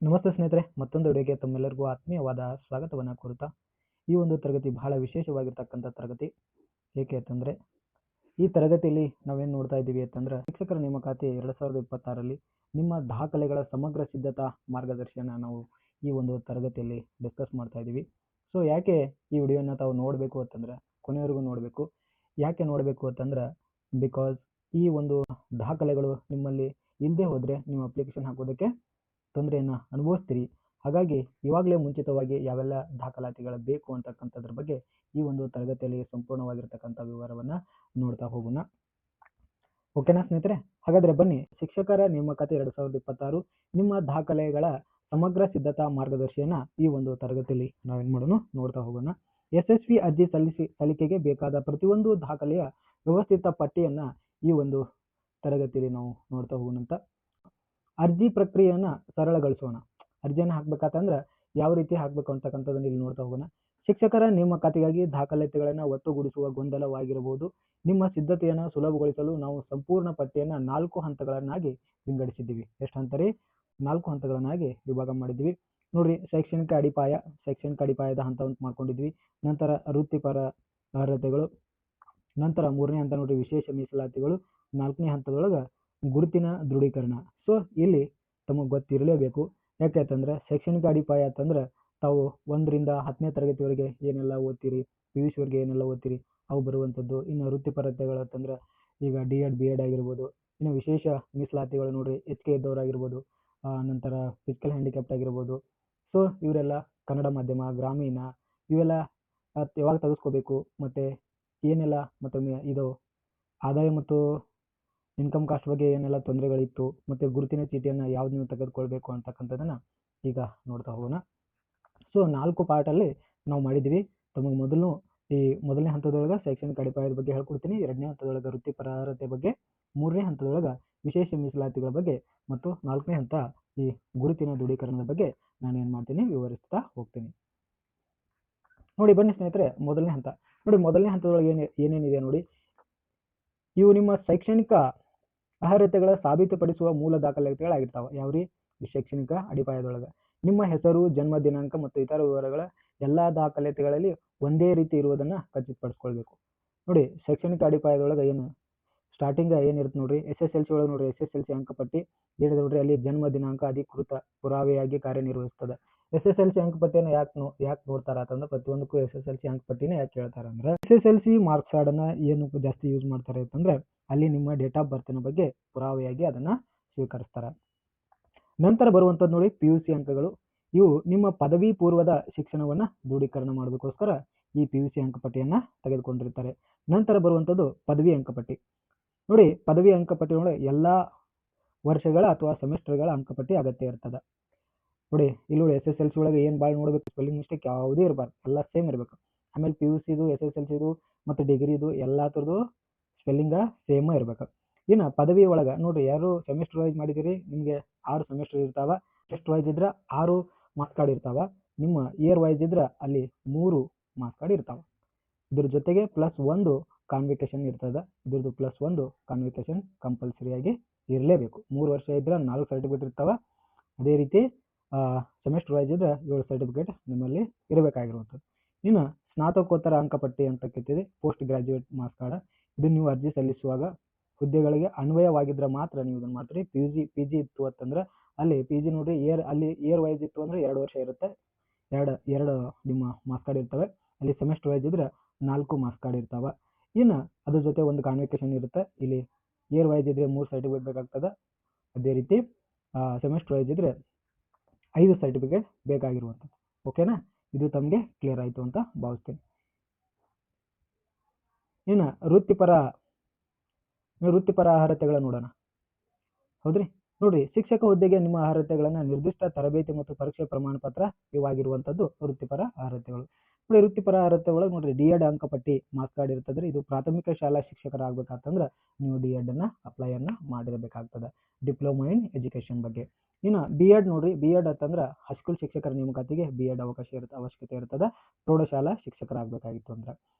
ನಮಸ್ತೆ ಸ್ನೇಹಿತರೆ, ಮತ್ತೊಂದು ವಿಡಿಯೋಗೆ ತಮ್ಮೆಲ್ಲರಿಗೂ ಆತ್ಮೀಯವಾದ ಸ್ವಾಗತವನ್ನು ಕೋರುತ್ತಾ, ಈ ಒಂದು ತರಗತಿ ಬಹಳ ವಿಶೇಷವಾಗಿರ್ತಕ್ಕಂಥ ತರಗತಿ. ಏಕೆ ಅಂತಂದರೆ ಈ ತರಗತಿಯಲ್ಲಿ ನಾವೇನು ನೋಡ್ತಾ ಇದ್ದೀವಿ ಅಂತಂದ್ರೆ ಶಿಕ್ಷಕರ ನೇಮಕಾತಿ 2026ರಲ್ಲಿ ನಿಮ್ಮ ದಾಖಲೆಗಳ ಸಮಗ್ರ ಸಿದ್ಧತಾ ಮಾರ್ಗದರ್ಶನ ನಾವು ಈ ಒಂದು ತರಗತಿಯಲ್ಲಿ ಡಿಸ್ಕಸ್ ಮಾಡ್ತಾ ಇದ್ದೀವಿ. ಸೊ ಯಾಕೆ ಈ ವಿಡಿಯೋನ ತಾವು ನೋಡಬೇಕು ಅಂತಂದ್ರೆ ಕೊನೆವರೆಗೂ ನೋಡಬೇಕು. ಯಾಕೆ ನೋಡಬೇಕು ಅಂತಂದ್ರೆ ಬಿಕಾಸ್ ಈ ಒಂದು ದಾಖಲೆಗಳು ನಿಮ್ಮಲ್ಲಿ ಇಲ್ಲದೆ ಹೋದರೆ ನೀವು ಅಪ್ಲಿಕೇಶನ್ ಹಾಕೋದಕ್ಕೆ ತೊಂದರೆಯನ್ನು ಅನುಭವಿಸ್ತೀರಿ. ಹಾಗಾಗಿ ಇವಾಗಲೇ ಮುಂಚಿತವಾಗಿ ಯಾವೆಲ್ಲ ದಾಖಲಾತಿಗಳು ಬೇಕು ಅಂತಕ್ಕಂಥದ್ರ ಬಗ್ಗೆ ಈ ಒಂದು ತರಗತಿಯಲ್ಲಿ ಸಂಪೂರ್ಣವಾಗಿರ್ತಕ್ಕಂಥ ವಿವರವನ್ನು ನೋಡ್ತಾ ಹೋಗೋಣ. ಓಕೆನಾ ಸ್ನೇಹಿತರೆ? ಹಾಗಾದರೆ ಬನ್ನಿ, ಶಿಕ್ಷಕರ ನೇಮಕಾತಿ 2026 ನಿಮ್ಮ ದಾಖಲೆಗಳ ಸಮಗ್ರ ಸಿದ್ಧತಾ ಮಾರ್ಗದರ್ಶಿಯನ್ನ ಈ ಒಂದು ತರಗತಿಯಲ್ಲಿ ನಾವೇನು ಮಾಡೋಣ ನೋಡ್ತಾ ಹೋಗೋಣ. ಯಶಸ್ವಿ ಅರ್ಜಿ ಸಲ್ಲಿಕೆಗೆ ಬೇಕಾದ ಪ್ರತಿಯೊಂದು ದಾಖಲೆಯ ವ್ಯವಸ್ಥಿತ ಪಟ್ಟಿಯನ್ನ ಈ ಒಂದು ತರಗತಿಯಲ್ಲಿ ನಾವು ನೋಡ್ತಾ ಹೋಗೋಣ. ಅಂತ ಅರ್ಜಿ ಪ್ರಕ್ರಿಯೆಯನ್ನ ಸರಳಗೊಳಿಸೋಣ. ಅರ್ಜಿಯನ್ನು ಹಾಕ್ಬೇಕಂದ್ರೆ ಯಾವ ರೀತಿ ಹಾಕ್ಬೇಕು ಅಂತಕ್ಕಂಥದ್ದನ್ನು ಇಲ್ಲಿ ನೋಡ್ತಾ ಹೋಗೋಣ. ಶಿಕ್ಷಕರ ನೇಮಕಾತಿಗಾಗಿ ದಾಖಲಾತಿಗಳನ್ನು ಒಟ್ಟುಗೂಡಿಸುವ ಗೊಂದಲವಾಗಿರಬಹುದು. ನಿಮ್ಮ ಸಿದ್ಧತೆಯನ್ನು ಸುಲಭಗೊಳಿಸಲು ನಾವು ಸಂಪೂರ್ಣ ಪಟ್ಟಿಯನ್ನು 4 ಹಂತಗಳನ್ನಾಗಿ ವಿಂಗಡಿಸಿದ್ದೀವಿ. ಎಷ್ಟು ಹಂತ ರೀ? 4 ಹಂತಗಳನ್ನಾಗಿ ವಿಭಾಗ ಮಾಡಿದ್ವಿ ನೋಡ್ರಿ. ಶೈಕ್ಷಣಿಕ ಅಡಿಪಾಯದ ಹಂತವನ್ನು ಮಾಡ್ಕೊಂಡಿದ್ವಿ. ನಂತರ ವೃತ್ತಿಪರ ಅರ್ಹತೆಗಳು, ನಂತರ 3ನೇ ಹಂತ ನೋಡ್ರಿ ವಿಶೇಷ ಮೀಸಲಾತಿಗಳು, 4ನೇ ಹಂತದೊಳಗೆ ಗುರುತಿನ ದೃಢೀಕರಣ. ಸೊ ಇಲ್ಲಿ ತಮಗೆ ಗೊತ್ತಿರಲೇಬೇಕು. ಯಾಕೆಂತಂದ್ರೆ ಶೈಕ್ಷಣಿಕ ಅಡಿಪಾಯ ಅಂತಂದ್ರೆ ತಾವು 1ರಿಂದ 10ನೇ ತರಗತಿವರೆಗೆ ಏನೆಲ್ಲ ಓದ್ತೀರಿ, PUC ವರೆಗೆ ಏನೆಲ್ಲ ಓದ್ತೀರಿ ಅವು ಬರುವಂಥದ್ದು. ಇನ್ನು ವೃತ್ತಿಪರತೆಗಳು ಅಂತಂದ್ರೆ ಈಗ D.Ed B.Ed ಆಗಿರ್ಬೋದು. ಇನ್ನು ವಿಶೇಷ ಮೀಸಲಾತಿಗಳು ನೋಡ್ರಿ HK ಇದ್ದವರಾಗಿರ್ಬೋದು, ನಂತರ ಫಿಸಿಕಲ್ ಹ್ಯಾಂಡಿಕ್ಯಾಪ್ಟ್ ಆಗಿರ್ಬೋದು. ಸೊ ಇವರೆಲ್ಲ ಕನ್ನಡ ಮಾಧ್ಯಮ, ಗ್ರಾಮೀಣ ಇವೆಲ್ಲ ಯಾವಾಗ ತೆಗೆಸ್ಕೋಬೇಕು, ಮತ್ತು ಏನೆಲ್ಲ ಮತ್ತೊಮ್ಮೆ ಇದು ಆದಾಯ ಮತ್ತು ಇನ್ಕಮ್ ಕಾಸ್ಟ್ ಬಗ್ಗೆ ಏನೆಲ್ಲ ತೊಂದರೆಗಳಿತ್ತು, ಮತ್ತು ಗುರುತಿನ ಚೀಟಿಯನ್ನು ಯಾವ್ದು ನೀವು ತೆಗೆದುಕೊಳ್ಬೇಕು ಅಂತಕ್ಕಂಥದ್ದನ್ನು ಈಗ ನೋಡ್ತಾ ಹೋಗೋಣ. ಸೊ 4 ಪಾರ್ಟಲ್ಲಿ ನಾವು ಮಾಡಿದ್ವಿ. ತಮಗೆ ಈ ಮೊದಲನೇ ಹಂತದೊಳಗೆ ಶೈಕ್ಷಣಿಕ ಅಡಿಪಾಯದ ಬಗ್ಗೆ ಹೇಳ್ಕೊಡ್ತೀನಿ, 2ನೇ ಹಂತದೊಳಗೆ ವೃತ್ತಿಪರ ಅರ್ಹತೆ ಬಗ್ಗೆ, 3ನೇ ಹಂತದೊಳಗೆ ವಿಶೇಷ ಮೀಸಲಾತಿಗಳ ಬಗ್ಗೆ, ಮತ್ತು 4ನೇ ಹಂತ ಈ ಗುರುತಿನ ದೃಢೀಕರಣದ ಬಗ್ಗೆ ನಾನು ಏನು ಮಾಡ್ತೀನಿ ವಿವರಿಸ್ತಾ ಹೋಗ್ತೀನಿ. ನೋಡಿ ಬನ್ನಿ ಸ್ನೇಹಿತರೆ, ಮೊದಲನೇ ಹಂತ ನೋಡಿ. ಮೊದಲನೇ ಹಂತದೊಳಗೆ ಏನೇನಿದೆ ನೋಡಿ. ಇವು ನಿಮ್ಮ ಶೈಕ್ಷಣಿಕ ಅರ್ಹತೆಗಳ ಸಾಬೀತುಪಡಿಸುವ ಮೂಲ ದಾಖಲಾತಿಗಳಾಗಿರ್ತಾವೆ. ಯಾವ್ರಿ? ಈ ಶೈಕ್ಷಣಿಕ ಅಡಿಪಾಯದೊಳಗೆ ನಿಮ್ಮ ಹೆಸರು, ಜನ್ಮ ದಿನಾಂಕ ಮತ್ತು ಇತರ ವಿವರಗಳ ಎಲ್ಲ ದಾಖಲಾತಿಗಳಲ್ಲಿ ಒಂದೇ ರೀತಿ ಇರುವುದನ್ನು ಖಚಿತಪಡಿಸ್ಕೊಳ್ಬೇಕು. ನೋಡಿ ಶೈಕ್ಷಣಿಕ ಅಡಿಪಾಯದೊಳಗೆ ಏನು ಸ್ಟಾರ್ಟಿಂಗ್ ಏನಿರುತ್ತೆ ನೋಡ್ರಿ, SSLC ಒಳಗೆ ನೋಡ್ರಿ, SSLC ಅಂಕಪಟ್ಟಿ ಏನಿದೆ ನೋಡ್ರಿ, ಅಲ್ಲಿ ಜನ್ಮ ದಿನಾಂಕ ಅಧಿಕೃತ ಪುರಾವೆಯಾಗಿ ಕಾರ್ಯನಿರ್ವಹಿಸ್ತದೆ. SSLC ಅಂಕಪಟ್ಟಿಯನ್ನು ಯಾಕೆ ನೋಡ್ತಾರ ಅಂತಂದ್ರೆ ಪ್ರತಿಯೊಂದಕ್ಕೂ SSLC ಅಂಕಪಟ್ಟಿನ ಯಾಕೆ ಹೇಳ್ತಾರೆ ಅಂದ್ರೆ SSLC ಮಾರ್ಕ್ಸ್ ಕಾರ್ಡನ್ನ ಏನು ಜಾಸ್ತಿ ಯೂಸ್ ಮಾಡ್ತಾರೆ ಅಂತಂದ್ರೆ ಅಲ್ಲಿ ನಿಮ್ಮ ಡೇಟ್ ಆಫ್ ಬರ್ತಿನ ಬಗ್ಗೆ ಪುರಾವೆಯಾಗಿ ಅದನ್ನ ಸ್ವೀಕರಿಸ್ತಾರೆ. ನಂತರ ಬರುವಂಥದ್ದು ನೋಡಿ PUC ಅಂಕಗಳು. ಇವು ನಿಮ್ಮ ಪದವಿ ಪೂರ್ವದ ಶಿಕ್ಷಣವನ್ನ ದೃಢೀಕರಣ ಮಾಡೋದಕ್ಕೋಸ್ಕರ ಈ PUC ಅಂಕಪಟ್ಟಿಯನ್ನ ತೆಗೆದುಕೊಂಡಿರ್ತಾರೆ. ನಂತರ ಬರುವಂಥದ್ದು ಪದವಿ ಅಂಕಪಟ್ಟಿ. ನೋಡಿ ಪದವಿ ಅಂಕಪಟ್ಟಿ ಒಳಗೆ ಎಲ್ಲಾ ವರ್ಷಗಳ ಅಥವಾ ಸೆಮಿಸ್ಟರ್ಗಳ ಅಂಕಪಟ್ಟಿ ಅಗತ್ಯ ಇರ್ತದೆ. ನೋಡಿ ಇಲ್ಲಿ ನೋಡಿ SSLC ಒಳಗೆ ಏನು ಭಾಳ ನೋಡ್ಬೇಕು, ಸ್ಪೆಲ್ಲಿಂಗ್ ಮಿಸ್ಟೇಕ್ ಯಾವುದೇ ಇರಬಾರ್ದು, ಎಲ್ಲ ಸೇಮ್ ಇರಬೇಕು. ಆಮೇಲೆ PUCದು, SSLCದು ಮತ್ತು ಡಿಗ್ರಿದು ಎಲ್ಲಾ ಥರದ್ದು ಸ್ಪೆಲ್ಲಿಂಗ ಸೇಮ್ ಇರ್ಬೇಕು. ಇನ್ನು ಪದವಿ ಒಳಗೆ ನೋಡ್ರಿ, ಯಾರು ಸೆಮಿಸ್ಟರ್ ವೈಸ್ ಮಾಡಿದಿರಿ ನಿಮಗೆ 6 ಸೆಮಿಸ್ಟರ್ ಇರ್ತಾವ. ಟೆಸ್ಟ್ ವೈಸ್ ಇದ್ರೆ 6 ಮಾರ್ಕ್ಸ್ ಕಾರ್ಡ್ ಇರ್ತಾವ. ನಿಮ್ಮ ಇಯರ್ ವೈಸ್ ಇದ್ರೆ ಅಲ್ಲಿ 3 ಮಾರ್ಕ್ಸ್ ಕಾರ್ಡ್ ಇರ್ತಾವ. ಇದ್ರ ಜೊತೆಗೆ +1 ಕಾನ್ವಿಕೇಶನ್ ಇರ್ತದೆ. ಇದ್ರದ್ದು +1 ಕಾನ್ವಿಕೇಶನ್ ಕಂಪಲ್ಸರಿಯಾಗಿ ಇರಲೇಬೇಕು. 3 ವರ್ಷ ಇದ್ರೆ 4 ಸರ್ಟಿಫಿಕೇಟ್ ಇರ್ತಾವ. ಅದೇ ರೀತಿ ಸೆಮಿಸ್ಟರ್ ವೈಸ್ ಇದ್ರೆ 7 ಸರ್ಟಿಫಿಕೇಟ್ ನಿಮ್ಮಲ್ಲಿ ಇರಬೇಕಾಗಿರುವಂಥದ್ದು. ಇನ್ನು ಸ್ನಾತಕೋತ್ತರ ಅಂಕಪಟ್ಟಿ ಅಂತ ಕೇಳ್ತಿದೆ, ಪೋಸ್ಟ್ ಗ್ರಾಜ್ಯುಯೇಟ್ ಮಾರ್ಕ್ಸ್ ಕಾರ್ಡ್. ಇದು ನೀವು ಅರ್ಜಿ ಸಲ್ಲಿಸುವಾಗ ಹುದ್ದೆಗಳಿಗೆ ಅನ್ವಯವಾಗಿದ್ರೆ ಮಾತ್ರ ನೀವು ಇದನ್ನು ಮಾಡ್ತೀರಿ. PG ಇತ್ತು ಅಂತಂದ್ರೆ ಅಲ್ಲಿ PG ನೋಡ್ರಿ, ಇಯರ್ ವೈಸ್ ಇತ್ತು ಅಂದ್ರೆ 2 ವರ್ಷ ಇರುತ್ತೆ, ಎರಡು ನಿಮ್ಮ ಮಾರ್ಕ್ಸ್ ಕಾರ್ಡ್ ಇರ್ತವೆ. ಅಲ್ಲಿ ಸೆಮಿಸ್ಟರ್ ವೈಸ್ ಇದ್ರೆ 4 ಮಾರ್ಕ್ಸ್ ಕಾರ್ಡ್ ಇರ್ತಾವ. ಇನ್ನು ಅದ್ರ ಜೊತೆ ಒಂದು ಕಾನ್ವಿಕೇಶನ್ ಇರುತ್ತೆ. ಇಲ್ಲಿ ಇಯರ್ ವೈಸ್ ಇದ್ರೆ 3 ಸರ್ಟಿಫಿಕೇಟ್ ಬೇಕಾಗ್ತದೆ. ಅದೇ ರೀತಿ ಸೆಮಿಸ್ಟರ್ ವೈಸ್ ಇದ್ರೆ 5 ಸರ್ಟಿಫಿಕೇಟ್ ಬೇಕಾಗಿರುವಂಥದ್ದು. ಓಕೆನಾ? ಇದು ತಮಗೆ ಕ್ಲಿಯರ್ ಆಯಿತು ಅಂತ ಭಾವಿಸ್ತೀನಿ. ಇನ್ನು ವೃತ್ತಿಪರ ಅರ್ಹತೆಗಳ ನೋಡೋಣ. ಹೌದ್ರಿ? ನೋಡ್ರಿ, ಶಿಕ್ಷಕ ಹುದ್ದೆಗೆ ನಿಮ್ಮ ಅರ್ಹತೆಗಳನ್ನ ನಿರ್ದಿಷ್ಟ ತರಬೇತಿ ಮತ್ತು ಪರೀಕ್ಷೆ ಪ್ರಮಾಣ ಪತ್ರ ಇವಾಗಿರುವಂಥದ್ದು ವೃತ್ತಿಪರ ಅರ್ಹತೆಗಳು. ನೋಡಿ ವೃತ್ತಿಪರ ಅರ್ಹತೆ ಒಳಗೆ ನೋಡ್ರಿ D.Ed ಅಂಕಪಟ್ಟಿ ಮಾರ್ಕ್ಸ್ ಕಾರ್ಡ್ ಇರ್ತದ್ರಿ. ಇದು ಪ್ರಾಥಮಿಕ ಶಾಲಾ ಶಿಕ್ಷಕರಾಗಬೇಕಂತಂದ್ರೆ ನೀವು D.Ed ಅಪ್ಲೈಯನ್ನ ಮಾಡಿರಬೇಕಾಗ್ತದೆ, ಡಿಪ್ಲೊಮಾ ಇನ್ ಎಜುಕೇಶನ್ ಬಗ್ಗೆ. ಇನ್ನು B.Ed ನೋಡ್ರಿ, B.Ed ಅಂತಂದ್ರೆ ಹೈಸ್ಕೂಲ್ ಶಿಕ್ಷಕರ ನೇಮಕಾತಿಗೆ B.Ed ಅವಶ್ಯಕತೆ ಇರ್ತದೆ, ಪ್ರೌಢಶಾಲಾ ಶಿಕ್ಷಕರಾಗಬೇಕಾಗಿತ್ತು ಅಂದ್ರೆ.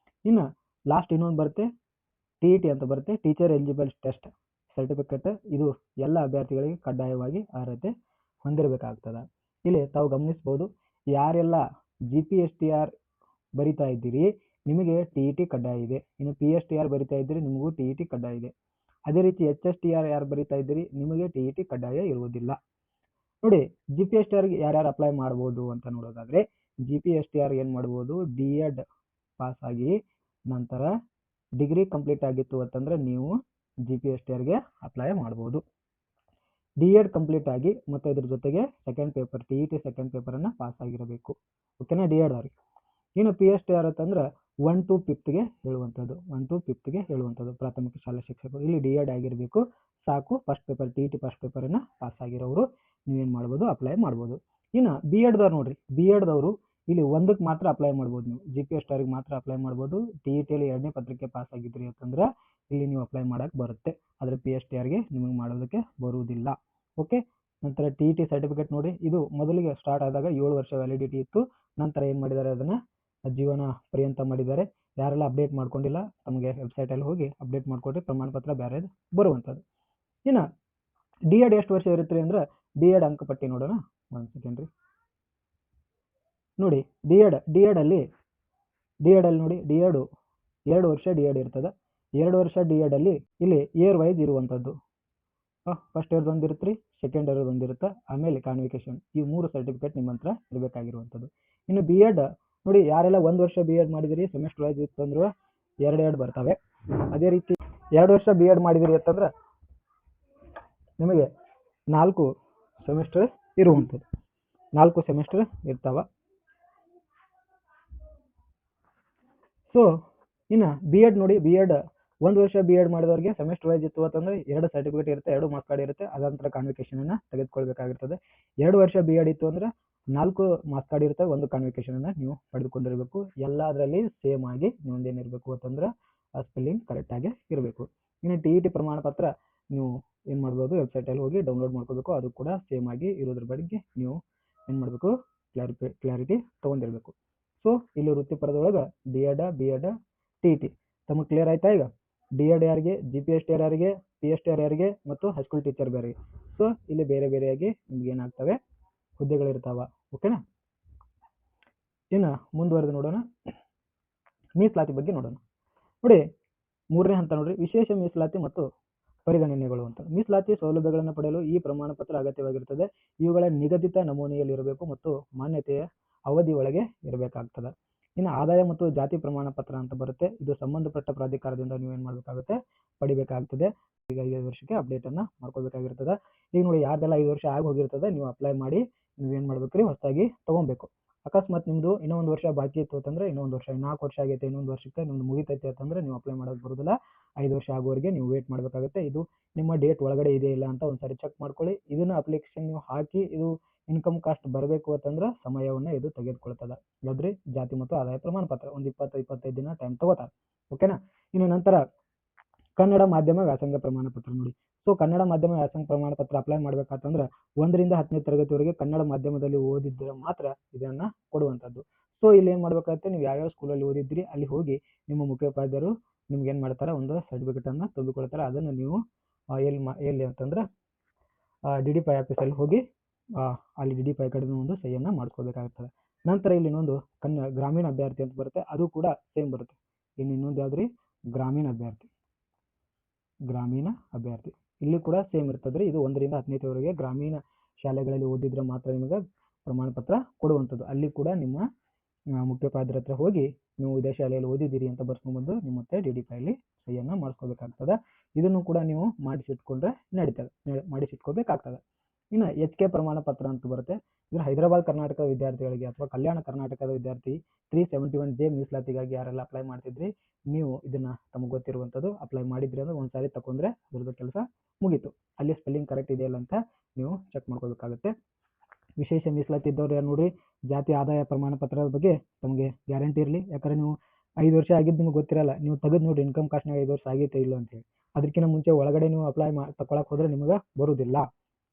ಇನ್ನು ಲಾಸ್ಟ್ ಇನ್ನೊಂದು ಬರುತ್ತೆ TET ಅಂತ ಬರುತ್ತೆ, ಟೀಚರ್ ಎಲಿಜಿಬಲ್ ಟೆಸ್ಟ್ ಸರ್ಟಿಫಿಕೇಟ್. ಇದು ಎಲ್ಲ ಅಭ್ಯರ್ಥಿಗಳಿಗೆ ಕಡ್ಡಾಯವಾಗಿ ಅರ್ಹತೆ ಹೊಂದಿರಬೇಕಾಗ್ತದೆ. ಇಲ್ಲಿ ತಾವು ಗಮನಿಸ್ಬೋದು, ಯಾರೆಲ್ಲ GPSTR ಬರಿತಾ ಇದ್ದೀರಿ ನಿಮಗೆ TET ಕಡ್ಡಾಯ ಇದೆ. ಇನ್ನು PSTR ಬರಿತಾ ಇದ್ದೀರಿ ನಿಮಗೂ TET ಕಡ್ಡಾಯ ಇದೆ. ಅದೇ ರೀತಿ HSTR ಯಾರು ಬರಿತಾ ಇದ್ದೀರಿ ನಿಮಗೆ TET ಕಡ್ಡಾಯ ಇರುವುದಿಲ್ಲ. ನೋಡಿ, GPSTR ಯಾರ್ಯಾರು ಅಪ್ಲೈ ಮಾಡ್ಬೋದು ಅಂತ ನೋಡೋದಾದ್ರೆ, GPSTR ಏನು ಮಾಡ್ಬೋದು, D.Ed ಪಾಸ್ ಆಗಿ ನಂತರ ಡಿಗ್ರಿ ಕಂಪ್ಲೀಟ್ ಆಗಿತ್ತು ಅಂತಂದ್ರೆ ನೀವು GPSTRಗೆ ಅಪ್ಲೈ ಮಾಡ್ಬೋದು. D.Ed ಕಂಪ್ಲೀಟ್ ಆಗಿ ಮತ್ತು ಇದ್ರ ಜೊತೆಗೆ ಸೆಕೆಂಡ್ ಪೇಪರ್ TET ಸೆಕೆಂಡ್ ಪೇಪರನ್ನು ಪಾಸ್ ಆಗಿರಬೇಕು. ಓಕೆನಾ, D.Ed ಅವ್ರಿಗೆ. ಇನ್ನು PSTR ಅಂತಂದ್ರೆ 1 to 5th ಹೇಳುವಂಥದ್ದು, 1 to 5th ಹೇಳುವಂಥದ್ದು ಪ್ರಾಥಮಿಕ ಶಾಲಾ ಶಿಕ್ಷಕರು. ಇಲ್ಲಿ D.Ed ಆಗಿರಬೇಕು ಸಾಕು. ಫಸ್ಟ್ ಪೇಪರ್ TET ಫಸ್ಟ್ ಪೇಪರನ್ನು ಪಾಸ್ ಆಗಿರೋರು ನೀವೇನು ಮಾಡ್ಬೋದು, ಅಪ್ಲೈ ಮಾಡ್ಬೋದು. ಇನ್ನು B.Ed ದವ್ರು ನೋಡ್ರಿ, B.Ed ದವರು ಇಲ್ಲಿ ಒಂದಕ್ಕೆ ಮಾತ್ರ ಅಪ್ಲೈ ಮಾಡ್ಬೋದು. ನೀವು GPSTRಗೆ ಮಾತ್ರ ಅಪ್ಲೈ ಮಾಡ್ಬೋದು. TETಯಲ್ಲಿ 2ನೇ ಪತ್ರಿಕೆ ಪಾಸ್ ಆಗಿದ್ರಿ ಅಂತಂದ್ರೆ ಇಲ್ಲಿ ನೀವು ಅಪ್ಲೈ ಮಾಡೋಕ್ಕೆ ಬರುತ್ತೆ. ಆದರೆ PSTRಗೆ ನಿಮಗೆ ಮಾಡೋದಕ್ಕೆ ಬರುವುದಿಲ್ಲ. ಓಕೆ, ನಂತರ TET ಸರ್ಟಿಫಿಕೇಟ್ ನೋಡಿ, ಇದು ಮೊದಲಿಗೆ ಸ್ಟಾರ್ಟ್ ಆದಾಗ 7 ವರ್ಷ ವ್ಯಾಲಿಡಿಟಿ ಇತ್ತು. ನಂತರ ಏನು ಮಾಡಿದ್ದಾರೆ, ಅದನ್ನು ಜೀವನ ಪರ್ಯಂತ ಮಾಡಿದ್ದಾರೆ. ಯಾರೆಲ್ಲ ಅಪ್ಡೇಟ್ ಮಾಡ್ಕೊಂಡಿಲ್ಲ ತಮಗೆ ವೆಬ್ಸೈಟಲ್ಲಿ ಹೋಗಿ ಅಪ್ಡೇಟ್ ಮಾಡ್ಕೊಡ್ರಿ, ಪ್ರಮಾಣ ಪತ್ರ ಬೇರೆ ಬರುವಂಥದ್ದು. ಇನ್ನು D.Ed ಎಷ್ಟು ವರ್ಷ ಇರುತ್ತೆ ಅಂದ್ರೆ, D.Ed ಅಂಕಪಟ್ಟಿ ನೋಡೋಣ. 1 ಸೆಕೆಂಡ್ ರೀ. ನೋಡಿ, D.Ed ಅಲ್ಲಿ ನೋಡಿ, D.Ed 2 ವರ್ಷ D.Ed ಇರ್ತದೆ. 2 ವರ್ಷ D.Ed ಅಲ್ಲಿ ಇಲ್ಲಿ ಇಯರ್ ವೈಸ್ ಇರುವಂಥದ್ದು. ಫಸ್ಟ್ ಇಯರ್ದು ಒಂದಿರುತ್ತೆ ರೀ, ಸೆಕೆಂಡ್ ಇಯರ್ದು ಒಂದಿರುತ್ತೆ, ಆಮೇಲೆ ಕಾನ್ವಿಕೇಶನ್. ಈ 3 ಸರ್ಟಿಫಿಕೇಟ್ ನಿಮ್ಮ ಹತ್ರ ಇರಬೇಕಾಗಿರುವಂಥದ್ದು. ಇನ್ನು B.Ed ನೋಡಿ, ಯಾರೆಲ್ಲ 1 ವರ್ಷ B.Ed ಮಾಡಿದಿರಿ ಸೆಮಿಸ್ಟರ್ ವೈಸ್ ಇತ್ತು ಅಂದ್ರೆ 2 ಬರ್ತವೆ. ಅದೇ ರೀತಿ 2 ವರ್ಷ B.Ed ಮಾಡಿದಿರಿ ಅಂತಂದ್ರೆ ನಿಮಗೆ 4 ಸೆಮಿಸ್ಟರ್ ಇರುವಂಥದ್ದು, 4 ಸೆಮಿಸ್ಟರ್ ಇರ್ತಾವ. ಸೊ ಇನ್ನು B.Ed ನೋಡಿ, B.Ed 1 ವರ್ಷ B.Ed ಮಾಡಿದವ್ರಿಗೆ ಸೆಮಿಸ್ಟರ್ ವೈಸ್ ಇತ್ತು ಅಂತಂದ್ರೆ 2 ಸರ್ಟಿಫಿಕೇಟ್ ಇರುತ್ತೆ, 2 ಮಾರ್ಕ್ಸ್ ಕಾರ್ಡ್ ಇರುತ್ತೆ. ಅದಂತರ ಕಾನ್ವಿಕೇಶನನ್ನು ತೆಗೆದುಕೊಳ್ಬೇಕಾಗಿರ್ತದೆ. 2 ವರ್ಷ B.Ed ಇತ್ತು ಅಂದ್ರೆ 4 ಮಾರ್ಕ್ಸ್ ಕಾರ್ಡ್ ಇರುತ್ತೆ, 1 ಕಾನ್ವಿಕೇಶನನ್ನು ನೀವು ಪಡೆದುಕೊಂಡಿರಬೇಕು. ಎಲ್ಲದರಲ್ಲಿ ಸೇಮ್ ಆಗಿ ನಿಮ್ಮದೇನಿರಬೇಕು ಅಂತಂದ್ರೆ ಸ್ಪೆಲ್ಲಿಂಗ್ ಕರೆಕ್ಟಾಗಿ ಇರಬೇಕು. ಇನ್ನು TET ಪ್ರಮಾಣ ಪತ್ರ ನೀವು ಏನು ಮಾಡ್ಬೋದು, ವೆಬ್ಸೈಟಲ್ಲಿ ಹೋಗಿ ಡೌನ್ಲೋಡ್ ಮಾಡ್ಕೋಬೇಕು. ಅದು ಕೂಡ ಸೇಮ್ ಆಗಿ ಇರೋದ್ರ ಬಗ್ಗೆ ನೀವು ಏನು ಮಾಡಬೇಕು, ಕ್ಲಾರಿಟಿ ತೊಗೊಂಡಿರಬೇಕು. ಸೊ ಇಲ್ಲಿ ವೃತ್ತಿಪರದೊಳಗೆ D.Ed B.Ed TET ತಮಗೆ ಕ್ಲಿಯರ್ ಆಯ್ತಾ? ಈಗ D.Ed ಯಾರಿಗೆ, GPSTR ಯಾರಿಗೆ, PSTR ಯಾರಿಗೆ ಮತ್ತು ಹೈಸ್ಕೂಲ್ ಟೀಚರ್ ಬೇರೆ. ಸೊ ಇಲ್ಲಿ ಬೇರೆ ಬೇರೆಯಾಗಿ ನಿಮ್ಗೆ ಏನಾಗ್ತವೆ, ಹುದ್ದೆಗಳಿರ್ತಾವ. ಓಕೆನಾ, ಇನ್ನು ಮುಂದುವರೆದು ನೋಡೋಣ, ಮೀಸಲಾತಿ ಬಗ್ಗೆ ನೋಡೋಣ. ನೋಡಿ, 3ನೇ ಹಂತ ನೋಡ್ರಿ, ವಿಶೇಷ ಮೀಸಲಾತಿ ಮತ್ತು ಪರಿಗಣನೆಗಳು ಅಂತ. ಮೀಸಲಾತಿ ಸೌಲಭ್ಯಗಳನ್ನು ಪಡೆಯಲು ಈ ಪ್ರಮಾಣ ಪತ್ರ ಅಗತ್ಯವಾಗಿರುತ್ತದೆ. ಇವುಗಳ ನಿಗದಿತ ನಮೂನೆಯಲ್ಲಿರಬೇಕು ಮತ್ತು ಮಾನ್ಯತೆಯ ಅವಧಿ ಒಳಗೆ ಇರಬೇಕಾಗ್ತದೆ. ಇನ್ನು ಆದಾಯ ಮತ್ತು ಜಾತಿ ಪ್ರಮಾಣ ಪತ್ರ ಅಂತ ಬರುತ್ತೆ. ಇದು ಸಂಬಂಧಪಟ್ಟ ಪ್ರಾಧಿಕಾರದಿಂದ ನೀವೇನು ಮಾಡಬೇಕಾಗುತ್ತೆ, ಪಡಿಬೇಕಾಗ್ತದೆ. ಈಗ 5 ವರ್ಷಕ್ಕೆ ಅಪ್ಡೇಟನ್ನು ಮಾಡ್ಕೋಬೇಕಾಗಿರ್ತದೆ. ಈಗ ನೋಡಿ, ಯಾರ್ದೆಲ್ಲ 5 ವರ್ಷ ಆಗಿ ಹೋಗಿರ್ತದೆ ನೀವು ಅಪ್ಲೈ ಮಾಡಿ ನೀವೇನು ಮಾಡ್ಬೇಕು ರೀ, ಹೊಸದಾಗಿ ತೊಗೊಬೇಕು. ಅಕಸ್ಮಾತ್ ನಿಮ್ಮದು ಇನ್ನೂ 1 ವರ್ಷ ಬಾಕಿ ಇತ್ತು ಅಂತಂದ್ರೆ, ಇನ್ನೊಂದು ವರ್ಷ 4 ವರ್ಷ ಆಗೈತೆ, ಇನ್ನೊಂದು ವರ್ಷಕ್ಕೆ ನಿಮ್ದು ಮುಗಿತೈತೆ ಅಂತಂದ್ರೆ ನೀವು ಅಪ್ಲೈ ಮಾಡೋಕ್ಕೆ ಬರೋದಿಲ್ಲ. 5 ವರ್ಷ ಆಗುವವರೆಗೆ ನೀವು ವೇಟ್ ಮಾಡಬೇಕಾಗುತ್ತೆ. ಇದು ನಿಮ್ಮ ಡೇಟ್ ಒಳಗಡೆ ಇದೆ ಇಲ್ಲ ಅಂತ ಒಂದ್ಸರಿ ಚೆಕ್ ಮಾಡ್ಕೊಳ್ಳಿ. ಇದನ್ನು ಅಪ್ಲಿಕೇಶನ್ ನೀವು ಹಾಕಿ ಇದು ಇನ್ಕಮ್ ಕಾಸ್ಟ್ ಬರಬೇಕು ಅಂತಂದ್ರೆ ಸಮಯವನ್ನು ಇದು ತೆಗೆದುಕೊಳ್ತದೆ. ಯಾವ್ದ್ರಿ, ಜಾತಿ ಮತ್ತು ಆದಾಯ ಪ್ರಮಾಣ ಪತ್ರ ಒಂದು 20-25 ದಿನ ಟೈಮ್ ತಗೋತಾರೆ. ಓಕೆನಾ, ಇನ್ನು ನಂತರ ಕನ್ನಡ ಮಾಧ್ಯಮ ವ್ಯಾಸಂಗ ಪ್ರಮಾಣ ಪತ್ರ ನೋಡಿ. ಸೊ ಕನ್ನಡ ಮಾಧ್ಯಮ ವ್ಯಾಸಂಗ ಪ್ರಮಾಣ ಪತ್ರ ಅಪ್ಲೈ ಮಾಡ್ಬೇಕಂತಂದ್ರೆ 1ರಿಂದ 10ನೇ ತರಗತಿವರೆಗೆ ಕನ್ನಡ ಮಾಧ್ಯಮದಲ್ಲಿ ಓದಿದ್ರೆ ಮಾತ್ರ ಇದನ್ನ ಕೊಡುವಂಥದ್ದು. ಸೊ ಇಲ್ಲಿ ಏನು ಮಾಡ್ಬೇಕಾಗುತ್ತೆ, ನೀವು ಯಾವ್ಯಾವ ಸ್ಕೂಲಲ್ಲಿ ಓದಿದ್ರಿ ಅಲ್ಲಿ ಹೋಗಿ ನಿಮ್ಮ ಮುಖ್ಯೋಪಾಧ್ಯಾಯರು ನಿಮ್ಗೆ ಏನು ಮಾಡ್ತಾರೆ, ಒಂದು ಸರ್ಟಿಫಿಕೇಟನ್ನು ತುಂಬಿಕೊಳ್ತಾರೆ. ಅದನ್ನು ನೀವು ಎಲ್ಲಿ ಅಂತಂದ್ರೆ DDPI ಆಫೀಸಲ್ಲಿ ಹೋಗಿ ಅಲ್ಲಿ DDPI ಕಡೆಯಿಂದ ಒಂದು ಸಹಿಯನ್ನು ಮಾಡ್ಕೋಬೇಕಾಗ್ತದೆ. ನಂತರ ಇಲ್ಲಿ ಇನ್ನೊಂದು ಗ್ರಾಮೀಣ ಅಭ್ಯರ್ಥಿ ಅಂತ ಬರುತ್ತೆ, ಅದು ಕೂಡ ಸೇಮ್ ಬರುತ್ತೆ. ಇನ್ನೊಂದು ಯಾವ್ದ್ರಿ, ಗ್ರಾಮೀಣ ಅಭ್ಯರ್ಥಿ ಇಲ್ಲಿ ಕೂಡ ಸೇಮ್ ಇರ್ತದೆ. ಇದು 1ರಿಂದ 10ನೇವರೆಗೆ ಗ್ರಾಮೀಣ ಶಾಲೆಗಳಲ್ಲಿ ಓದಿದ್ರೆ ಮಾತ್ರ ನಿಮಗೆ ಪ್ರಮಾಣ ಪತ್ರ ಕೊಡುವಂಥದ್ದು. ಅಲ್ಲಿ ಕೂಡ ನಿಮ್ಮ ಮುಖ್ಯೋಪಾಧ್ಯಾಯರ ಹತ್ರ ಹೋಗಿ ನೀವು ಇದೇ ಶಾಲೆಯಲ್ಲಿ ಓದಿದ್ದೀರಿ ಅಂತ ಬರ್ಸ್ಕೊಂಡ್ಬಂದು ನಿಮ್ಮ ಮತ್ತೆ DDPIಯಲ್ಲಿ ಸಹಿಯನ್ನು ಮಾಡಿಸ್ಕೋಬೇಕಾಗ್ತದೆ. ಇದನ್ನು ಕೂಡ ನೀವು ಮಾಡಿಸಿಟ್ಕೊಂಡ್ರೆ ಮಾಡಿಸಿಟ್ಕೋಬೇಕಾಗ್ತದೆ. ಇನ್ನು HK ಪ್ರಮಾಣ ಪತ್ರ ಅಂತ ಬರುತ್ತೆ. ಇದು ಹೈದರಾಬಾದ್ ಕರ್ನಾಟಕದ ವಿದ್ಯಾರ್ಥಿಗಳಿಗೆ ಅಥವಾ ಕಲ್ಯಾಣ ಕರ್ನಾಟಕದ ವಿದ್ಯಾರ್ಥಿ 371J ಮೀಸಲಾತಿಗಾಗಿ ಯಾರೆಲ್ಲ ಅಪ್ಲೈ ಮಾಡ್ತಿದ್ರಿ ನೀವು ಇದನ್ನ ತಮಗೆ ಗೊತ್ತಿರುವಂಥದ್ದು ಅಪ್ಲೈ ಮಾಡಿದ್ರಿ ಅಂದ್ರೆ ಒಂದ್ಸಾರಿ ತಗೊಂಡ್ರೆ ಅದ್ರದ್ದು ಕೆಲಸ ಮುಗೀತು. ಅಲ್ಲಿ ಸ್ಪೆಲ್ಲಿಂಗ್ ಕರೆಕ್ಟ್ ಇದೆಯಲ್ಲ ಅಂತ ನೀವು ಚೆಕ್ ಮಾಡ್ಕೋಬೇಕಾಗುತ್ತೆ. ವಿಶೇಷ ಮೀಸಲಾತಿ ಇದ್ದವ್ರು ಯಾರು ನೋಡಿ, ಜಾತಿ ಆದಾಯ ಪ್ರಮಾಣ ಪತ್ರದ ಬಗ್ಗೆ ತಮಗೆ ಗ್ಯಾರಂಟಿ ಇರಲಿ. ಯಾಕಂದ್ರೆ ನೀವು 5 ವರ್ಷ ಆಗಿದ್ದು ನಿಮ್ಗೆ ಗೊತ್ತಿರಲ್ಲ, ನೀವು ತೆಗೆದು ನೋಡಿ ಇನ್ಕಮ್ ಕಾಸ್ಟ್ನಾಗ 5 ವರ್ಷ ಆಗೈತೆ ಇಲ್ಲ ಅಂತ ಹೇಳಿ. ಅದಕ್ಕಿಂತ ಮುಂಚೆ ಒಳಗಡೆ ನೀವು ಅಪ್ಲೈ ತಗೊಳಕ್ ಹೋದ್ರೆ ನಿಮಗೆ ಬರುವುದಿಲ್ಲ.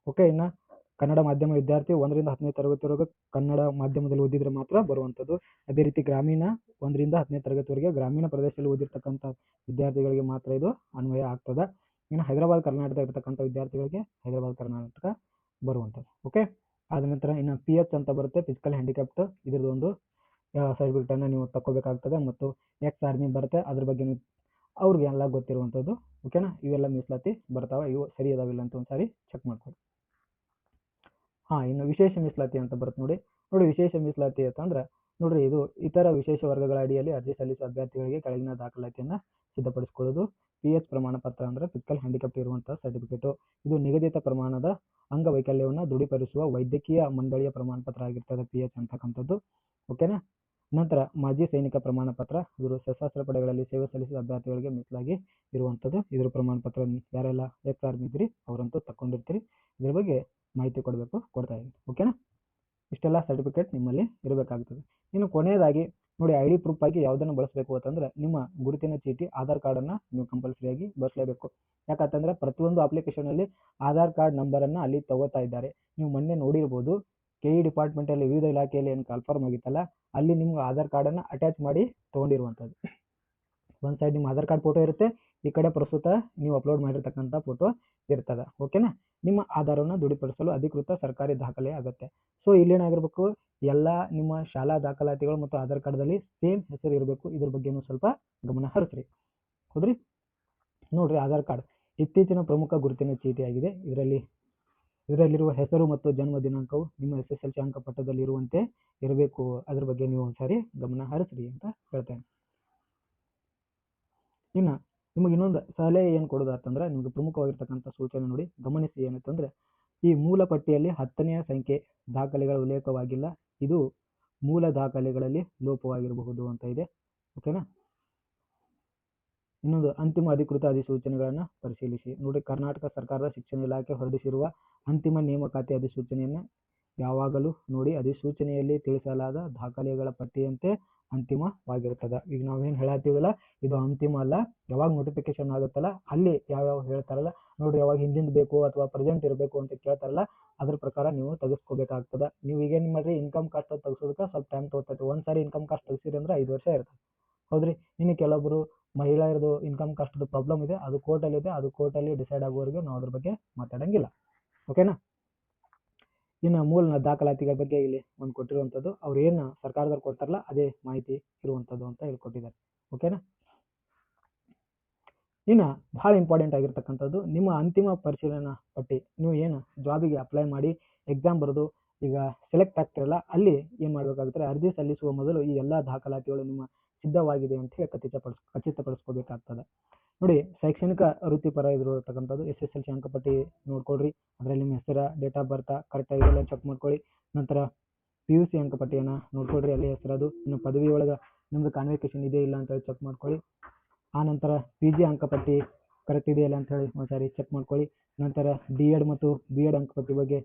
ಓಕೆ, ಇನ್ನು ಕನ್ನಡ ಮಾಧ್ಯಮ ವಿದ್ಯಾರ್ಥಿ 1ರಿಂದ 10ನೇ ತರಗತಿವರೆಗೆ ಕನ್ನಡ ಮಾಧ್ಯಮದಲ್ಲಿ ಓದಿದ್ರೆ ಮಾತ್ರ ಬರುವಂಥದ್ದು. ಅದೇ ರೀತಿ ಗ್ರಾಮೀಣ 1ರಿಂದ 10ನೇ ತರಗತಿವರೆಗೆ ಗ್ರಾಮೀಣ ಪ್ರದೇಶದಲ್ಲಿ ಓದಿರ್ತಕ್ಕಂಥ ವಿದ್ಯಾರ್ಥಿಗಳಿಗೆ ಮಾತ್ರ ಇದು ಅನ್ವಯ ಆಗ್ತದೆ. ಇನ್ನು ಹೈದರಾಬಾದ್ ಕರ್ನಾಟಕ ಇರ್ತಕ್ಕಂಥ ವಿದ್ಯಾರ್ಥಿಗಳಿಗೆ ಹೈದರಾಬಾದ್ ಕರ್ನಾಟಕ ಬರುವಂಥದ್ದು. ಓಕೆ, ಆದ ನಂತರ ಇನ್ನು PH ಅಂತ ಬರುತ್ತೆ, ಫಿಸಿಕಲ್ ಹ್ಯಾಂಡಿಕ್ಯಾಪ್ಟ್. ಇದ್ರದ್ದು ಒಂದು ಸರ್ಟಿಫಿಕೇಟನ್ನು ನೀವು ತಗೋಬೇಕಾಗ್ತದೆ. ಮತ್ತು ಎಕ್ಸ್ ಆರ್ಮಿ ಬರುತ್ತೆ, ಅದ್ರ ಬಗ್ಗೆ ಅವ್ರಿಗೆಲ್ಲ ಗೊತ್ತಿರುವಂಥದ್ದು. ಓಕೆನಾ, ಇವೆಲ್ಲ ಮೀಸಲಾತಿ ಬರ್ತಾವೆ. ಇವು ಸರಿ ಅದಾವಿಲ್ಲ ಅಂತ ಒಂದ್ಸಾರಿ ಚೆಕ್ ಮಾಡ್ಕೊಳ್ಳಿ. ಇನ್ನು ವಿಶೇಷ ಮೀಸಲಾತಿ ಅಂತ ಬರುತ್ತೆ ನೋಡಿ. ವಿಶೇಷ ಮೀಸಲಾತಿ ಅಂತಂದ್ರೆ ನೋಡ್ರಿ, ಇದು ಇತರ ವಿಶೇಷ ವರ್ಗಗಳ ಅಡಿಯಲ್ಲಿ ಅರ್ಜಿ ಸಲ್ಲಿಸುವ ಅಭ್ಯರ್ಥಿಗಳಿಗೆ ಕೆಳಗಿನ ದಾಖಲಾತಿಯನ್ನು ಸಿದ್ಧಪಡಿಸಿಕೊಳ್ಳೋದು. PH ಪ್ರಮಾಣ ಪತ್ರ ಅಂದ್ರೆ ಫಿಸಿಕಲ್ ಹ್ಯಾಂಡಿಕ್ಯಾಪ್ಟ್ ಇರುವಂತಹ ಸರ್ಟಿಫಿಕೇಟು. ಇದು ನಿಗದಿತ ಪ್ರಮಾಣದ ಅಂಗವೈಕಲ್ಯವನ್ನು ದೃಢೀಕರಿಸುವ ವೈದ್ಯಕೀಯ ಮಂಡಳಿಯ ಪ್ರಮಾಣ ಪತ್ರ ಆಗಿರ್ತದೆ PH ಅಂತಕ್ಕಂಥದ್ದು. ಓಕೆನಾ. ನಂತರ ಮಾಜಿ ಸೈನಿಕ ಪ್ರಮಾಣ ಪತ್ರ, ಇವರು ಸಶಸ್ತ್ರ ಪಡೆಗಳಲ್ಲಿ ಸೇವೆ ಸಲ್ಲಿಸಿದ ಅಭ್ಯರ್ಥಿಗಳಿಗೆ ಮೀಸಲಾಗಿ ಇರುವಂಥದ್ದು. ಇದ್ರ ಪ್ರಮಾಣ ಪತ್ರ ಯಾರೆಲ್ಲ ಎಕ್ಸ್ ಆರ್ಮಿ ಇದ್ರಿ ಅವರಂತೂ ತಗೊಂಡಿರ್ತೀರಿ. ಇದ್ರ ಬಗ್ಗೆ ಮಾಹಿತಿ ಕೊಡ್ತಾ ಇದ್ದೀನಿ. ಓಕೆನಾ. ಇಷ್ಟೆಲ್ಲ ಸರ್ಟಿಫಿಕೇಟ್ ನಿಮ್ಮಲ್ಲಿ ಇರಬೇಕಾಗ್ತದೆ. ಇನ್ನು ಕೊನೆಯದಾಗಿ ನೋಡಿ, ID ಪ್ರೂಫ್ ಆಗಿ ಯಾವುದನ್ನು ಬಳಸಬೇಕು ಅಂತಂದ್ರೆ ನಿಮ್ಮ ಗುರುತಿನ ಚೀಟಿ, ಆಧಾರ್ ಕಾರ್ಡನ್ನು ನೀವು ಕಂಪಲ್ಸರಿಯಾಗಿ ಬಳಸಲೇಬೇಕು. ಯಾಕಂತಂದ್ರೆ ಪ್ರತಿಯೊಂದು ಅಪ್ಲಿಕೇಶನ್ ಅಲ್ಲಿ ಆಧಾರ್ ಕಾರ್ಡ್ ನಂಬರನ್ನು ಅಲ್ಲಿ ತಗೋತಾ ಇದ್ದಾರೆ. ನೀವು ಮೊನ್ನೆ ನೋಡಿರ್ಬೋದು, KE ಡಿಪಾರ್ಟ್ಮೆಂಟಲ್ಲಿ ವಿವಿಧ ಇಲಾಖೆಯಲ್ಲಿ ಏನು ಕಾಲ್ಫಾರ್ಮ್ ಆಗಿತ್ತಲ್ಲ, ಅಲ್ಲಿ ನಿಮ್ಗೆ ಆಧಾರ್ ಕಾರ್ಡನ್ನು ಅಟ್ಯಾಚ್ ಮಾಡಿ ತೊಗೊಂಡಿರುವಂಥದ್ದು. ಒಂದು ಸೈಡ್ ನಿಮ್ಮ ಆಧಾರ್ ಕಾರ್ಡ್ ಫೋಟೋ ಇರುತ್ತೆ, ಈ ಕಡೆ ಪ್ರಸ್ತುತ ನೀವು ಅಪ್ಲೋಡ್ ಮಾಡಿರ್ತಕ್ಕಂಥ ಫೋಟೋ ಇರ್ತದೆ. ಓಕೆನಾ. ನಿಮ್ಮ ಆಧಾರವನ್ನು ದೃಢೀಕರಿಸಲು ಅಧಿಕೃತ ಸರ್ಕಾರಿ ದಾಖಲೆ ಆಗುತ್ತೆ. ಸೊ ಇಲ್ಲೇನಾಗಿರ್ಬೇಕು, ಎಲ್ಲ ನಿಮ್ಮ ಶಾಲಾ ದಾಖಲಾತಿಗಳು ಮತ್ತು ಆಧಾರ್ ಕಾರ್ಡ್ದಲ್ಲಿ ಸೇಮ್ ಹೆಸರು ಇರಬೇಕು. ಇದ್ರ ಬಗ್ಗೆನೂ ಸ್ವಲ್ಪ ಗಮನ ಹರಿಸ್ರಿ. ಹೌದ್ರಿ. ನೋಡ್ರಿ, ಆಧಾರ್ ಕಾರ್ಡ್ ಇತ್ತೀಚಿನ ಪ್ರಮುಖ ಗುರುತಿನ ಚೀಟಿ ಆಗಿದೆ. ಇದರಲ್ಲಿರುವ ಹೆಸರು ಮತ್ತು ಜನ್ಮ ದಿನಾಂಕವು ನಿಮ್ಮ SSLC ಅಂಕಪಟ್ಟದಲ್ಲಿ ಇರುವಂತೆ ಇರಬೇಕು. ಅದ್ರ ಬಗ್ಗೆ ನೀವು ಒಂದ್ಸಾರಿ ಗಮನ ಹರಿಸ್ರಿ ಅಂತ ಹೇಳ್ತೇನೆ. ಇನ್ನು ನಿಮಗೆ ಇನ್ನೊಂದು ಸಲಹೆ ಏನು ಕೊಡೋದಾತಂದ್ರೆ, ನಿಮಗೆ ಪ್ರಮುಖವಾಗಿರ್ತಕ್ಕಂಥ ಸೂಚನೆ ನೋಡಿ, ಗಮನಿಸಿ. ಏನಂತಂದ್ರೆ, ಈ ಮೂಲ ಪಟ್ಟಿಯಲ್ಲಿ 10ನೇ ಸಂಖ್ಯೆ ದಾಖಲೆಗಳ ಉಲ್ಲೇಖವಾಗಿಲ್ಲ. ಇದು ಮೂಲ ದಾಖಲೆಗಳಲ್ಲಿ ಲೋಪವಾಗಿರಬಹುದು ಅಂತ ಇದೆ. ಓಕೆನಾ. ಇನ್ನೊಂದು, ಅಂತಿಮ ಅಧಿಕೃತ ಅಧಿಸೂಚನೆಗಳನ್ನು ಪರಿಶೀಲಿಸಿ. ನೋಡಿ, ಕರ್ನಾಟಕ ಸರ್ಕಾರದ ಶಿಕ್ಷಣ ಇಲಾಖೆ ಹೊರಡಿಸಿರುವ ಅಂತಿಮ ನೇಮಕಾತಿ ಅಧಿಸೂಚನೆಯನ್ನು ಯಾವಾಗಲೂ ನೋಡಿ. ಅಧಿಸೂಚನೆಯಲ್ಲಿ ತಿಳಿಸಲಾದ ದಾಖಲೆಗಳ ಪಟ್ಟಿಯಂತೆ ಅಂತಿಮವಾಗಿರ್ತದೆ. ಈಗ ನಾವೇನು ಹೇಳತ್ತೀವಲ್ಲ, ಇದು ಅಂತಿಮ ಅಲ್ಲ. ಯಾವಾಗ ನೋಟಿಫಿಕೇಶನ್ ಆಗುತ್ತಲ್ಲ, ಅಲ್ಲಿ ಯಾವ್ಯಾವ ಹೇಳ್ತಾರಲ್ಲ ನೋಡ್ರಿ, ಯಾವಾಗ ಹಿಂದಿಂದ ಬೇಕು ಅಥವಾ ಪ್ರೆಸೆಂಟ್ ಇರಬೇಕು ಅಂತ ಕೇಳ್ತಾರಲ್ಲ, ಅದ್ರ ಪ್ರಕಾರ ನೀವು ತೆಗೆಸ್ಕೋಬೇಕಾಗ್ತದೆ. ನೀವು ಈಗೇನು ಮಾಡ್ರಿ, ಇನ್ಕಮ್ ಕಾಸ್ಟ್ ತೆಗೆಸೋದಕ್ಕೆ ಸ್ವಲ್ಪ ಟೈಮ್ ತೊಗೊತೈತಿ. ಒಂದ್ಸಾರಿ ಇನ್ಕಮ್ ಕಾಸ್ಟ್ ತೆಗ್ಸಿರಿ ಅಂದ್ರೆ 5 ವರ್ಷ ಇರ್ತದೆ. ಹೌದ್ರಿ. ಇನ್ನು ಕೆಲವೊಬ್ಬರು ಮಹಿಳೆಯರದು ಇನ್ಕಮ್ ಕಾಸ್ಟ್ ಪ್ರಾಬ್ಲಮ್ ಇದೆ, ಅದು ಕೋರ್ಟಲ್ಲಿ ಇದೆ. ಅದು ಕೋರ್ಟಲ್ಲಿ ಡಿಸೈಡ್ ಆಗುವವರೆಗೆ ನಾವು ಅದ್ರ ಬಗ್ಗೆ ಮಾತಾಡಂಗಿಲ್ಲ. ಓಕೆನಾ. ಇನ್ನು ಮೂಲ ದಾಖಲಾತಿಗಳ ಬಗ್ಗೆ ಇಲ್ಲಿ ಒಂದು ಕೊಟ್ಟಿರುವಂಥದ್ದು, ಅವ್ರು ಏನು ಸರ್ಕಾರದವ್ರು ಕೊಡ್ತಾರಲ್ಲ ಅದೇ ಮಾಹಿತಿ ಇರುವಂಥದ್ದು ಅಂತ ಹೇಳ್ಕೊಟ್ಟಿದ್ದಾರೆ. ಓಕೆನಾ. ಇನ್ನು ಭಾಳ ಇಂಪಾರ್ಟೆಂಟ್ ಆಗಿರ್ತಕ್ಕಂಥದ್ದು, ನಿಮ್ಮ ಅಂತಿಮ ಪರಿಶೀಲನಾ ಪಟ್ಟಿ. ನೀವು ಏನು ಜಾಬಿಗೆ ಅಪ್ಲೈ ಮಾಡಿ ಎಕ್ಸಾಮ್ ಬರೆದು ಈಗ ಸೆಲೆಕ್ಟ್ ಆಗ್ತಿರಲ್ಲ, ಅಲ್ಲಿ ಏನು ಮಾಡಬೇಕಾಗುತ್ತೆ, ಅರ್ಜಿ ಸಲ್ಲಿಸುವ ಮೊದಲು ಈ ಎಲ್ಲ ದಾಖಲಾತಿಗಳು ನಿಮ್ಮ ಸಿದ್ಧವಾಗಿದೆ ಅಂತ ಹೇಳಿ ಖಚಿತಪಡಿಸ್ಕೋಬೇಕಾಗ್ತದೆ. ನೋಡಿ, ಶೈಕ್ಷಣಿಕ ವೃತ್ತಿಪರ ಇರತಕ್ಕಂಥದ್ದು SSLC ಅಂಕಪಟ್ಟಿ ನೋಡ್ಕೊಳ್ರಿ. ಅದರಲ್ಲಿ ನಿಮ್ಮ ಹೆಸರ, ಡೇಟ್ ಆಫ್ ಬರ್ತ್ ಕರೆಕ್ಟ್ ಆಗಿದೆಲ್ಲ ಚೆಕ್ ಮಾಡ್ಕೊಳ್ಳಿ. ನಂತರ PUC ಅಂಕಪಟ್ಟಿಯನ್ನು ನೋಡ್ಕೊಳ್ರಿ, ಅಲ್ಲಿ ಹೆಸರದು. ಇನ್ನು ಪದವಿ ಒಳಗೆ ನಿಮ್ಮದು ಕಾನ್ವಿಕೇಶನ್ ಇದೆ ಇಲ್ಲ ಅಂತ ಹೇಳಿ ಚೆಕ್ ಮಾಡ್ಕೊಳ್ಳಿ. ಆ ನಂತರ PG ಅಂಕಪಟ್ಟಿ ಕರೆಕ್ಟ್ ಇದೆಯಲ್ಲ ಅಂತ ಹೇಳಿ ಒಂದ್ಸಾರಿ ಚೆಕ್ ಮಾಡ್ಕೊಳ್ಳಿ. ನಂತರ D.Ed ಮತ್ತು B.Ed ಅಂಕಪಟ್ಟಿ ಬಗ್ಗೆ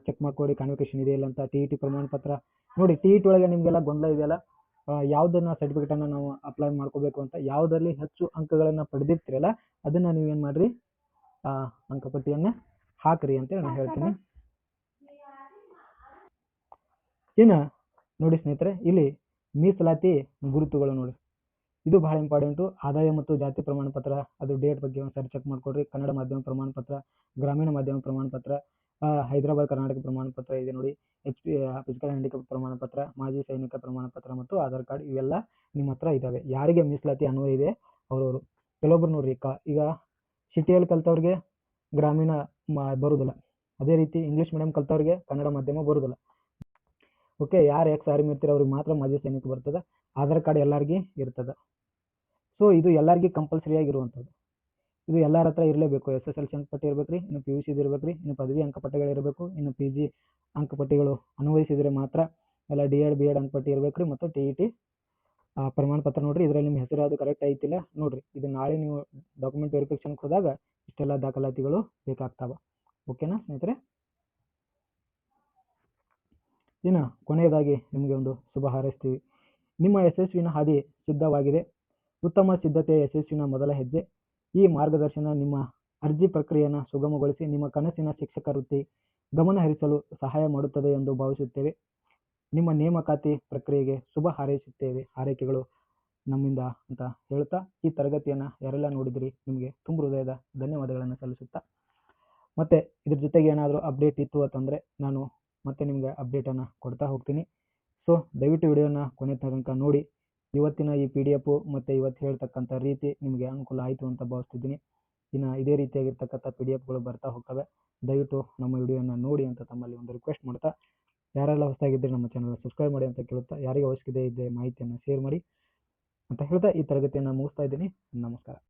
ಚೆಕ್ ಮಾಡ್ಕೊಳ್ಳಿ, ಕಾನ್ವಿಕೇಶನ್ ಇದೆಯಲ್ಲ ಅಂತ. TET ಪ್ರಮಾಣ ಪತ್ರ ನೋಡಿ, TET ಒಳಗೆ ನಿಮಗೆಲ್ಲ ಗೊಂದಲ ಇದೆಯಲ್ಲ, ಯಾವುದನ್ನ ಸರ್ಟಿಫಿಕೇಟನ್ನು ನಾವು ಅಪ್ಲೈ ಮಾಡ್ಕೋಬೇಕು ಅಂತ. ಯಾವುದರಲ್ಲಿ ಹೆಚ್ಚು ಅಂಕಗಳನ್ನು ಪಡೆದಿರ್ತೀರಲ್ಲ, ಅದನ್ನು ನೀವೇನು ಮಾಡಿರಿ, ಅಂಕಪಟ್ಟಿಯನ್ನು ಹಾಕ್ರಿ ಅಂತೇಳಿ ನಾನು ಹೇಳ್ತೀನಿ. ಇನ್ನು ನೋಡಿ ಸ್ನೇಹಿತರೆ, ಇಲ್ಲಿ ಮೀಸಲಾತಿ ಗುರುತುಗಳು ನೋಡಿ, ಇದು ಬಹಳ ಇಂಪಾರ್ಟೆಂಟು. ಆದಾಯ ಮತ್ತು ಜಾತಿ ಪ್ರಮಾಣ ಪತ್ರ, ಅದು ಡೇಟ್ ಬಗ್ಗೆ ಒಂದ್ಸರಿ ಚೆಕ್ ಮಾಡ್ಕೊಳ್ರಿ. ಕನ್ನಡ ಮಾಧ್ಯಮ ಪ್ರಮಾಣ ಪತ್ರ, ಗ್ರಾಮೀಣ ಮಾಧ್ಯಮ ಪ್ರಮಾಣ ಪತ್ರ, ಹೈದರಾಬಾದ್ ಕರ್ನಾಟಕ ಪ್ರಮಾಣ ಪತ್ರ ಇದೆ ನೋಡಿ. HP ಫಿಸಿಕಲ್ ಹ್ಯಾಂಡಿಕ್ಯಾಪ್ ಪ್ರಮಾಣ ಪತ್ರ, ಮಾಜಿ ಸೈನಿಕ ಪ್ರಮಾಣ ಪತ್ರ ಮತ್ತು ಆಧಾರ್ ಕಾರ್ಡ್, ಇವೆಲ್ಲ ನಿಮ್ಮ ಹತ್ರ ಇದ್ದಾವೆ. ಯಾರಿಗೆ ಮೀಸಲಾತಿ ಅನ್ವಯ ಇದೆ ಅವರವರು. ಕೆಲವೊಬ್ರು ನೋಡ್ರಿ, ಈಗ ಸಿಟಿಯಲ್ಲಿ ಕಲ್ತವ್ರಿಗೆ ಗ್ರಾಮೀಣ ಬರುವುದಿಲ್ಲ. ಅದೇ ರೀತಿ ಇಂಗ್ಲೀಷ್ ಮೀಡಿಯಂ ಕಲ್ತವ್ರಿಗೆ ಕನ್ನಡ ಮಾಧ್ಯಮ ಬರುವುದಿಲ್ಲ. ಓಕೆ, ಯಾರು ಎಕ್ಸ್ ಆರ್ಮಿ ಇರ್ತೀರ ಅವ್ರಿಗೆ ಮಾತ್ರ ಮಾಜಿ ಸೈನಿಕ ಬರ್ತದೆ. ಆಧಾರ್ ಕಾರ್ಡ್ ಎಲ್ಲರಿಗೂ ಇರ್ತದೆ. ಸೊ ಇದು ಎಲ್ಲರಿಗೂ ಕಂಪಲ್ಸರಿ ಆಗಿರುವಂಥದ್ದು. ಇದು ಎಲ್ಲರ ಹತ್ರ ಇರಲೇಬೇಕು. SSLC ಅಂಕಪಟ್ಟಿ ಇರಬೇಕ್ರಿ, ಇನ್ನು PUC ಇರಬೇಕ್ರಿ, ಇನ್ನು ಪದವಿ ಅಂಕಪಟ್ಟಿಗಳು ಇರಬೇಕು, ಇನ್ನು PG ಅಂಕಪಟ್ಟಿಗಳು ಅನ್ವಯಿಸಿದರೆ ಮಾತ್ರ. ಎಲ್ಲ D.Ed B.Ed ಅಂಕಪಟ್ಟಿ ಇರಬೇಕ್ರಿ, ಮತ್ತು TET ಪ್ರಮಾಣ ಪತ್ರ ನೋಡ್ರಿ. ಇದರಲ್ಲಿ ನಿಮ್ಮ ಹೆಸರು ಅದು ಕರೆಕ್ಟ್ ಐತಿಲ್ಲ ನೋಡ್ರಿ. ಇದು ನಾಳೆ ನೀವು ಡಾಕ್ಯುಮೆಂಟ್ ವೆರಿಫಿಕೇಶನ್ಗೆ ಹೋದಾಗ ಇಷ್ಟೆಲ್ಲ ದಾಖಲಾತಿಗಳು ಬೇಕಾಗ್ತಾವ. ಓಕೆನಾ ಸ್ನೇಹಿತರೆ. ಇನ್ನು ಕೊನೆಯದಾಗಿ ನಿಮಗೆ ಒಂದು ಶುಭ ಹಾರೈಸ್ತೀವಿ. ನಿಮ್ಮ ಯಶಸ್ವಿನ ಹಾದಿ ಸಿದ್ಧವಾಗಿದೆ. ಉತ್ತಮ ಸಿದ್ಧತೆ ಯಶಸ್ವಿನ ಮೊದಲ ಹೆಜ್ಜೆ. ಈ ಮಾರ್ಗದರ್ಶನ ನಿಮ್ಮ ಅರ್ಜಿ ಪ್ರಕ್ರಿಯೆಯನ್ನು ಸುಗಮಗೊಳಿಸಿ ನಿಮ್ಮ ಕನಸಿನ ಶಿಕ್ಷಕ ವೃತ್ತಿ ಗಮನ ಹರಿಸಲು ಸಹಾಯ ಮಾಡುತ್ತದೆ ಎಂದು ಭಾವಿಸುತ್ತೇವೆ. ನಿಮ್ಮ ನೇಮಕಾತಿ ಪ್ರಕ್ರಿಯೆಗೆ ಶುಭ ಹಾರೈಸುತ್ತೇವೆ. ಹಾರೈಕೆಗಳು ನಮ್ಮಿಂದ ಅಂತ ಹೇಳ್ತಾ, ಈ ತರಗತಿಯನ್ನು ಯಾರೆಲ್ಲ ನೋಡಿದ್ರಿ ನಿಮಗೆ ತುಂಬ ಹೃದಯದ ಧನ್ಯವಾದಗಳನ್ನು ಸಲ್ಲಿಸುತ್ತಾ, ಮತ್ತೆ ಇದ್ರ ಜೊತೆಗೆ ಏನಾದರೂ ಅಪ್ಡೇಟ್ ಇತ್ತು ಅಂತಂದರೆ ನಾನು ಮತ್ತೆ ನಿಮಗೆ ಅಪ್ಡೇಟನ್ನು ಕೊಡ್ತಾ ಹೋಗ್ತೀನಿ. ಸೊ ದಯವಿಟ್ಟು ವಿಡಿಯೋನ ಕೊನೆ ತನಕ ನೋಡಿ. ಇವತ್ತಿನ ಈ PDF ಮತ್ತು ಇವತ್ತು ಹೇಳ್ತಕ್ಕಂಥ ರೀತಿ ನಿಮಗೆ ಅನುಕೂಲ ಆಯಿತು ಅಂತ ಭಾವಿಸ್ತಿದ್ದೀನಿ. ಇನ್ನು ಇದೇ ರೀತಿಯಾಗಿರ್ತಕ್ಕಂಥ PDFಗಳು ಬರ್ತಾ ಹೋಗ್ತವೆ. ದಯವಿಟ್ಟು ನಮ್ಮ ವಿಡಿಯೋನ ನೋಡಿ ಅಂತ ತಮ್ಮಲ್ಲಿ ಒಂದು ರಿಕ್ವೆಸ್ಟ್ ಮಾಡ್ತಾ, ಯಾರೆಲ್ಲ ಹೊಸದಾಗಿದ್ದರೆ ನಮ್ಮ ಚಾನಲ್ ಸಬ್ಸ್ಕ್ರೈಬ್ ಮಾಡಿ ಅಂತ ಕೇಳುತ್ತಾ, ಯಾರಿಗೆ ಅವಶ್ಯಕತೆ ಇದೆ ಮಾಹಿತಿಯನ್ನು ಶೇರ್ ಮಾಡಿ ಅಂತ ಹೇಳ್ತಾ ಈ ತರಗತಿಯನ್ನು ಮುಗಿಸ್ತಾ ಇದ್ದೀನಿ. ನಮಸ್ಕಾರ.